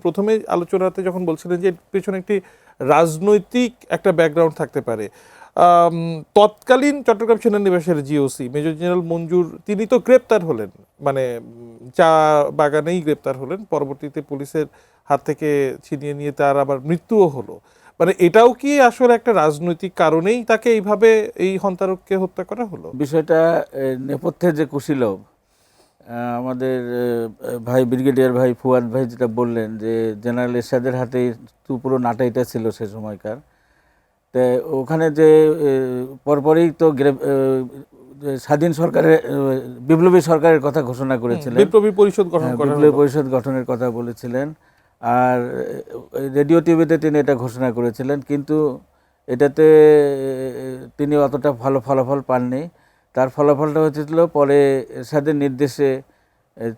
প্রথমে আলোচনাতে যখন বলছিলেন যে পেছনে একটি রাজনৈতিক একটা ব্যাকগ্রাউন্ড থাকতে পারে, তৎকালীন চট্টগ্রাম সেনানিবাসের জিওসি মেজর জেনারেল মঞ্জুর তিনি তো গ্রেপ্তার হলেন, মানে চা বাগানেই গ্রেপ্তার হলেন, পরবর্তীতে পুলিশের হাত থেকে ছিনিয়ে নিয়ে তার আবার মৃত্যুও হলো। মানে এটাও কি আসলে একটা রাজনৈতিক কারণেই তাকে এইভাবে এই হন্তারককে হত্যা করা হলো? বিষয়টা নেপথ্যে যে কুশীলব আমাদের ভাই ব্রিগেডিয়ার ভাই ফুয়াদ ভাই যেটা বললেন যে জেনারেল এরশাদের হাতেই পুরো নাটাইটা ছিল সে সময়কার। তো ওখানে যে পরপরই তো স্বাধীন সরকারের বিপ্লবী সরকারের কথা ঘোষণা করেছিলেন, বিপ্লবী পরিষদ গঠন করা বিপ্লবী হলো। পরিষদ গঠনের কথা বলেছিলেন, আর রেডিও টিভিতে তিনি এটা ঘোষণা করেছিলেন, কিন্তু এটাতে তিনি অতটা ভালো ফলাফল পাননি। তার ফলাফলটা হয়েছিল পরে এরশাদের নির্দেশে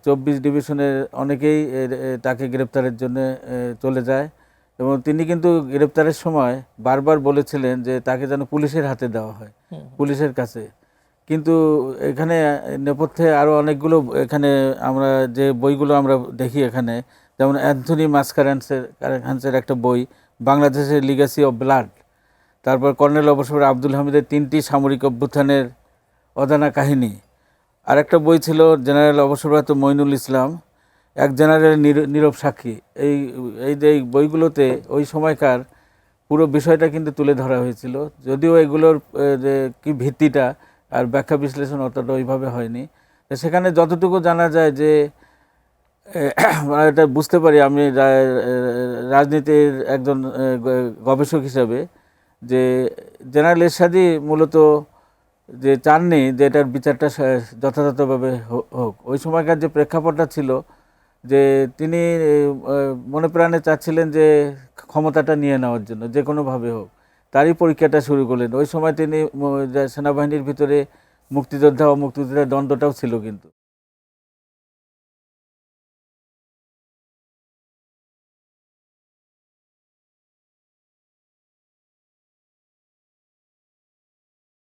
24 ডিভিশনের অনেকেই তাকে গ্রেপ্তারের জন্য চলে যায়, এবং তিনি কিন্তু গ্রেপ্তারের সময় বারবার বলেছিলেন যে তাকে যেন পুলিশের হাতে দেওয়া হয়, পুলিশের কাছে। কিন্তু এখানে নেপথ্যে আরও অনেকগুলো, এখানে আমরা যে বইগুলো আমরা দেখি এখানে, যেমন অ্যান্থনি মাসকারেন্সের একটা বই বাংলাদেশের লিগ্যাসি অফ ব্লাড, তারপর কর্নেল অবসর আব্দুল হামিদের 3টি সামরিক অভ্যুত্থানের অজানা কাহিনী, আর একটা বই ছিল জেনারেল অবসরপ্রাপ্ত মইনুল ইসলাম, এক জেনারেল নীরব সাক্ষী। এই যে বইগুলোতে ওই সময়কার পুরো বিষয়টা কিন্তু তুলে ধরা হয়েছিল, যদিও এগুলোর যে কি ভিত্তিটা আর ব্যাখ্যা বিশ্লেষণ অতটা ওইভাবে হয়নি। সেখানে যতটুকু জানা যায় যে এটা বুঝতে পারি আমি রাজনীতির একজন গবেষক হিসাবে, যে জেনারেল এরশাদই মূলত যে চাননি যে এটার বিচারটা যথাযথভাবে হোক। ওই সময়কার যে প্রেক্ষাপটটা ছিল যে তিনি মনে প্রাণে চাচ্ছিলেন যে ক্ষমতাটা নিয়ে নেওয়ার জন্য যে কোনোভাবে হোক, তারই পরীক্ষাটা শুরু করলেন। ওই সময় তিনি সেনাবাহিনীর ভিতরে মুক্তিযোদ্ধা ও মুক্তিযোদ্ধার দ্বন্দ্বটাও ছিল কিন্তু।